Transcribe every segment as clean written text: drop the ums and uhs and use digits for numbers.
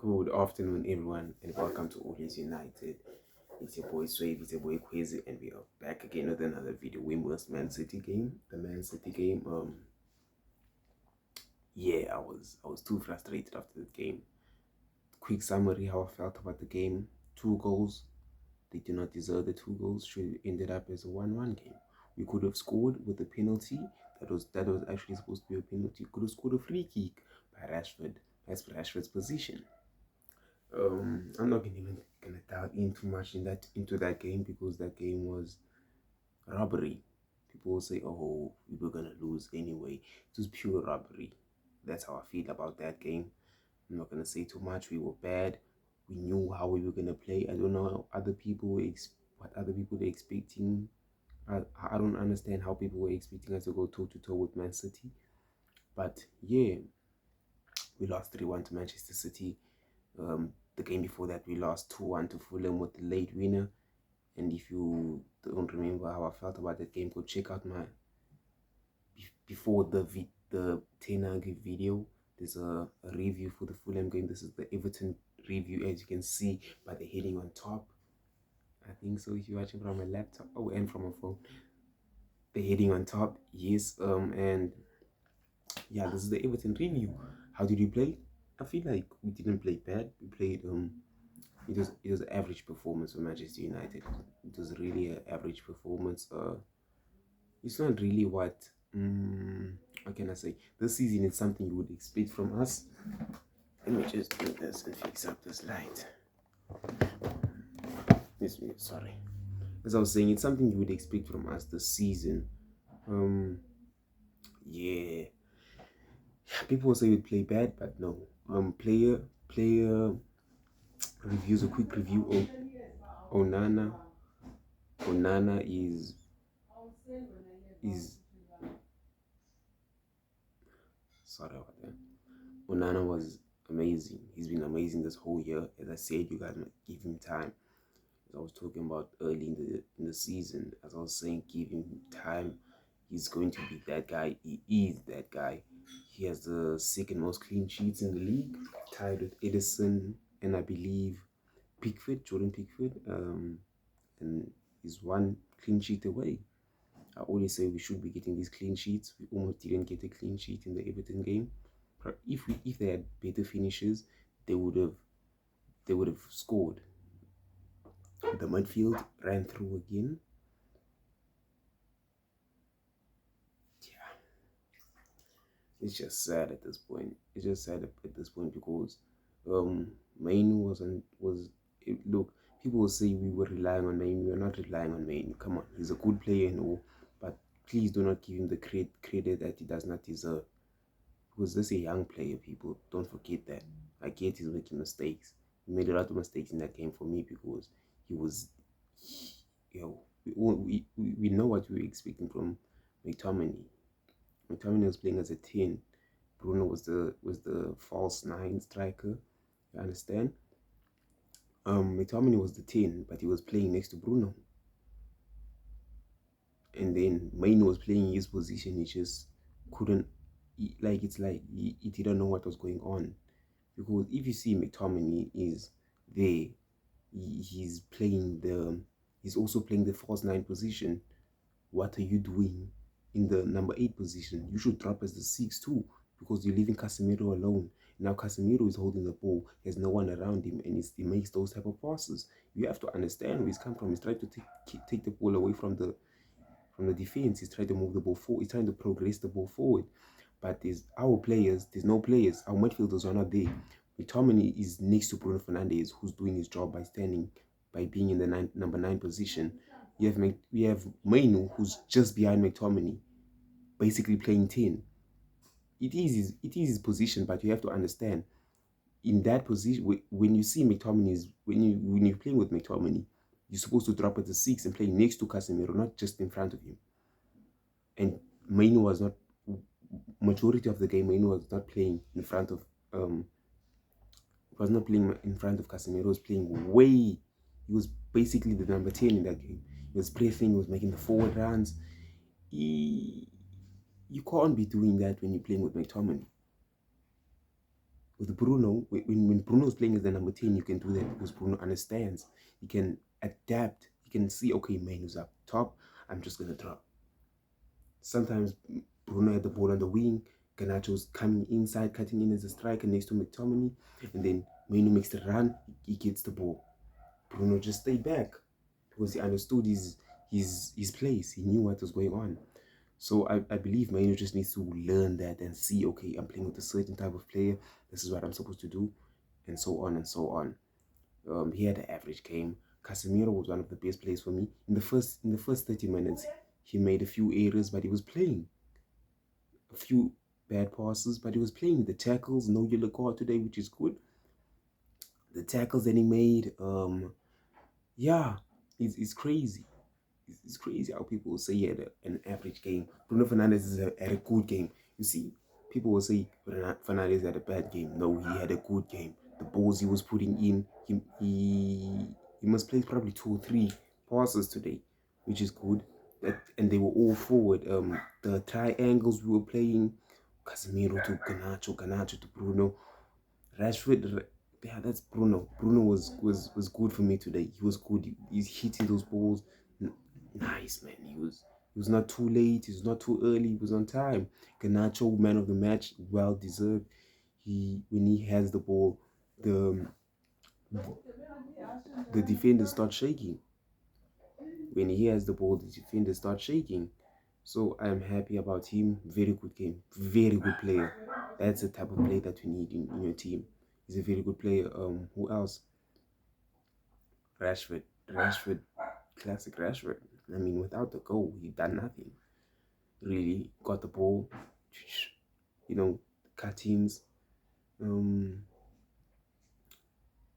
Good afternoon, everyone, and welcome to Always United. It's your boy Swave, it's your boy Quizzy, and we are back again with another video. We must Man City game, the Man City game. Yeah, I was too frustrated after the game. Quick summary: how I felt about the game. 2 goals. They do not deserve the 2 goals. Should have ended up as a 1-1 game. We could have scored with a penalty. That was actually supposed to be a penalty. Could have scored a free kick by Rashford. That's Rashford's position. I'm not even gonna dive in too much into that game because that game was robbery. People will say, "Oh, we were gonna lose anyway." It was pure robbery. That's how I feel about that game. I'm not gonna say too much. We were bad. We knew how we were gonna play. I don't know how other people what other people were expecting. I don't understand how people were expecting us to go toe to toe with Man City. But yeah, we lost 3-1 to Manchester City. The game before that, we lost 2-1 to Fulham with the late winner. And if you don't remember how I felt about that game, go check out my before the Ten Hag video. There's a review for the Fulham game. This is the Everton review, as you can see by the heading on top. I think so. If you're watching from a laptop, and from a phone, the heading on top, yes. And yeah, this is the Everton review. How did you play? I feel like we didn't play bad. We played it was an average performance for Manchester United. It was really an average performance. It's not really what can I say? This season is something you would expect from us. Let me just do this and fix up this light. Sorry. As I was saying, it's something you would expect from us this season. Yeah. People will say we play bad, but no. Player reviews. A quick review of Onana. Onana is sorry about that. Onana was amazing. He's been amazing this whole year. As I said, you guys might give him time. As I was talking about early in the season, as I was saying, give him time. He's going to be that guy. He is that guy. He has the second most clean sheets in the league, tied with Edison and I believe Jordan Pickford. And he's one clean sheet away. I always say we should be getting these clean sheets. We almost didn't get a clean sheet in the Everton game. If they had better finishes, they would have scored. The midfield ran through again. Yeah, it's just sad at this point. It's just sad at this point because Mainu look. People will say we were relying on Mainu. We are not relying on Mainu. Come on, he's a good player and all, but please do not give him the credit that he does not deserve. Because this is a young player, people. Don't forget that. I get he's making mistakes. He made a lot of mistakes in that game for me because he was, we know what we were expecting from McTominay. McTominay was playing as a 10. Bruno was the false 9 striker. You understand? McTominay was the 10, but he was playing next to Bruno. And then Maino was playing his position. He just couldn't. It's like he didn't know what was going on. Because if you see McTominay is there, he's also playing the false 9 position. What are you doing in the number 8 position? You should drop as the 6 too, because you're leaving Casemiro alone. Now Casemiro is holding the ball. There's no one around him, and he makes those type of passes. You have to understand where he's come from. He's trying to take the ball away from the defense. He's trying to move the ball forward. He's trying to progress the ball forward. But there's no players. Our midfielders are not there. McTominay is next to Bruno Fernandes, who's doing his job by being in the number 9 position. We have Mainu, who's just behind McTominay, basically playing 10. It is his position, but you have to understand, in that position, when you see McTominay, when you're playing with McTominay, you're supposed to drop at the 6 and play next to Casemiro, not just in front of him. And Mainu was not, majority of the game, Mainu was not playing in front of Casemiro. Was playing way. He was basically the number 10 in that game. He was pressing, he was making the forward runs. You can't be doing that when you're playing with McTominay. With Bruno, when Bruno's playing as the number 10, you can do that because Bruno understands. He can adapt. He can see, okay, Manu's up top. I'm just going to drop. Sometimes Bruno had the ball on the wing. Garnacho's coming inside, cutting in as a striker next to McTominay. And then Manu makes the run. He gets the ball. Bruno just stayed back because he understood his place. He knew what was going on. So I believe Manu just needs to learn that and see, okay, I'm playing with a certain type of player. This is what I'm supposed to do, and so on and so on. He had an average game. Casemiro was one of the best players for me. In the first 30 minutes, he made a few errors, but he was playing. A few bad passes, but he was playing. The tackles, no yellow card today, which is good. The tackles that he made, yeah, it's crazy. It's crazy how people will say he had an average game. Bruno Fernandes had a good game. You see, people will say Fernandes had a bad game. No, he had a good game. The balls he was putting in, he must play probably 2 or 3 passes today, which is good. And they were all forward. The triangles we were playing, Casemiro to Garnacho, Garnacho to Bruno, Rashford. Yeah, that's Bruno. Bruno was good for me today. He was good. He's hitting those balls. Nice, man. He was not too late. He was not too early. He was on time. Garnacho, man of the match, well deserved. When he has the ball, the the defenders start shaking. When he has the ball, the defenders start shaking. So I'm happy about him. Very good game. Very good player. That's the type of player that you need in your team. He's a very good player. Who else? Rashford. Rashford. Classic Rashford. I mean, without the goal, he done nothing. Really got the ball, cuttings. Um,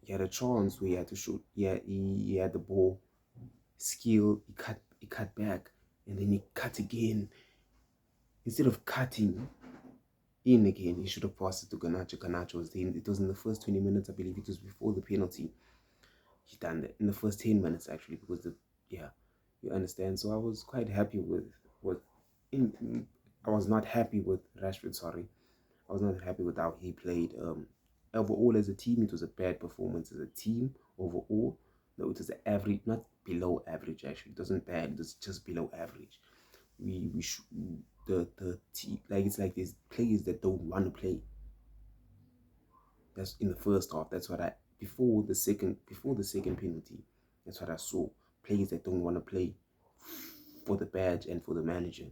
he had a chance where he had to shoot. Yeah, he had the ball, skill. He cut back, and then he cut again. Instead of cutting in again, he should have passed it to Garnacho. Garnacho was there. It was in the first 20 minutes, I believe. It was before the penalty. He done that in the first 10 minutes actually, because you understand. So I was quite happy with what. I was not happy with Rashford. Sorry, I was not happy with how he played. Overall, as a team, it was a bad performance as a team overall. No, it was an average, not below average. Actually, it wasn't bad. It was just below average. We sh- the team, like, it's like there's players that don't want to play. That's in the first half. That's what I before the second penalty. That's what I saw. Players that don't want to play for the badge and for the manager.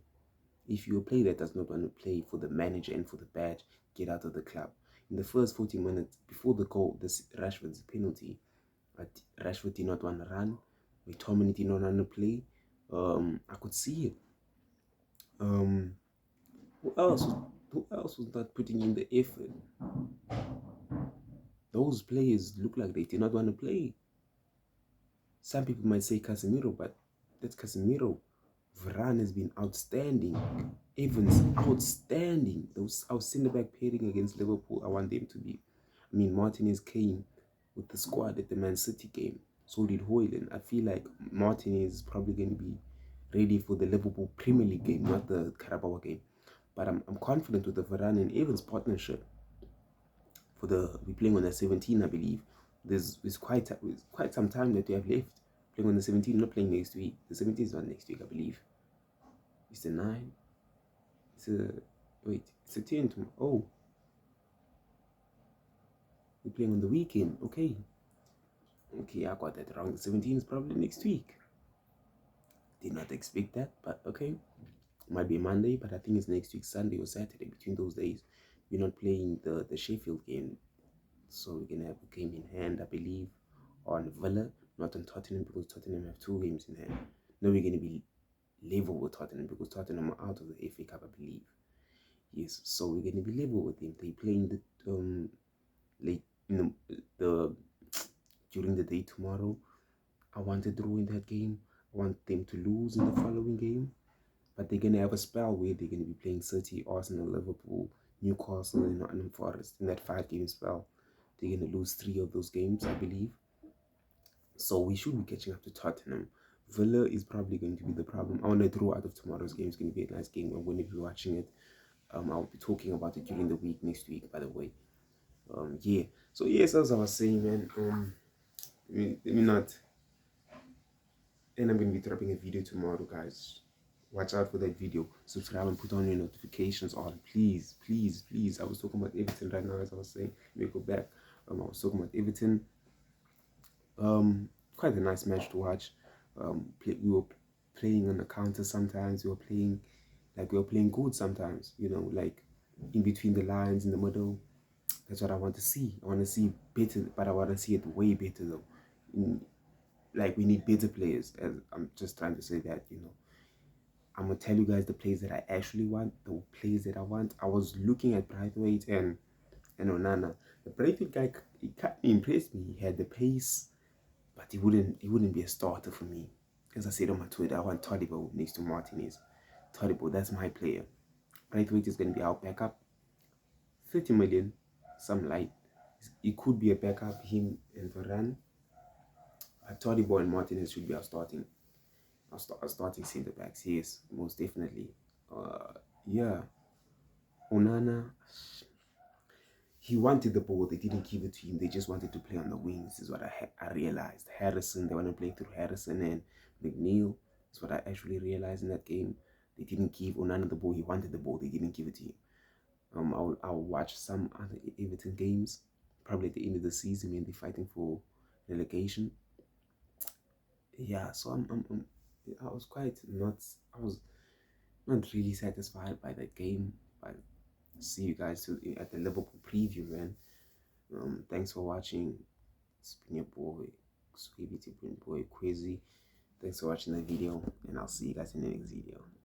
If you're a player that does not want to play for the manager and for the badge, get out of the club. In the first 40 minutes, before the goal, this Rashford's penalty, Rashford did not want to run. McTominay did not want to play. I could see it. Who else? Who else was not putting in the effort? Those players look like they did not want to play. Some people might say Casemiro, but that's Casemiro. Varane has been outstanding. Evans, outstanding. Our centre back pairing against Liverpool, I want them to be. I mean, Martinez came with the squad at the Man City game. So did Haaland. I feel like Martinez is probably going to be ready for the Liverpool Premier League game, not the Carabao game. But I'm confident with the Varane and Evans partnership. We're playing on the 17, I believe. There's quite some time that we have left. Playing on the 17, not playing next week. The 17 is not next week, I believe. It's the 9. It's a 10 tomorrow. Oh, we're playing on the weekend. Okay, I got that wrong. The 17 is probably next week. Did not expect that, but okay. Might be Monday, but I think it's next week, Sunday or Saturday. Between those days, we're not playing the Sheffield game. So we're gonna have a game in hand, I believe, on Villa, not on Tottenham, because Tottenham have 2 games in hand. No, we're gonna be level with Tottenham because Tottenham are out of the FA Cup, I believe. Yes, so we're gonna be level with them. They playing the late the during the day tomorrow. I want a draw in that game. I want them to lose in the following game. But they're gonna have a spell where they're gonna be playing City, Arsenal, Liverpool, Newcastle, and Nottingham Forest in that 5-game spell. They're gonna lose 3 of those games, I believe. So we should be catching up to Tottenham. Villa is probably going to be the problem. I want to draw out of tomorrow's game. It's going to be a nice game. I'm going to be watching it. I'll be talking about it during the week next week, by the way. Yeah. So yes, as I was saying, man, let me not, and I'm gonna be dropping a video tomorrow, guys. Watch out for that video. Subscribe and put on your notifications on, please, please, please. I was talking about Everton right now, as I was saying. Let me go back. I was talking about Everton. Quite a nice match to watch. We were playing on the counter sometimes. We were playing good sometimes. You know, like in between the lines, in the middle. That's what I want to see. I want to see better, but I want to see it way better though. Like we need better players. As I'm just trying to say that, you know. I'm gonna tell you guys the players that I actually want, the players that I want. I was looking at Braithwaite and Onana. The Braithwaite guy, he impressed me. He had the pace, but he wouldn't be a starter for me. As I said on my Twitter, I want Todibo next to Martinez. Todibo, that's my player. Braithwaite is gonna be our backup. 30 million, some light. It could be a backup, him and Varane. Todibo and Martinez should be our starting centre backs. Yes, most definitely. Yeah, Onana, he wanted the ball. They didn't give it to him. They just wanted to play on the wings. Is what I realized. Harrison, they want to play through Harrison and McNeil. Is what I actually realized in that game. They didn't give Onana the ball. He wanted the ball. They didn't give it to him. I'll watch some other Everton games, probably at the end of the season when they're fighting for relegation. Yeah, so I was quite not. I was not really satisfied by that game. But see you guys at the Liverpool preview, man. Thanks for watching. It's been your boy, Sweetie, boy, Quizzy. Thanks for watching the video, and I'll see you guys in the next video.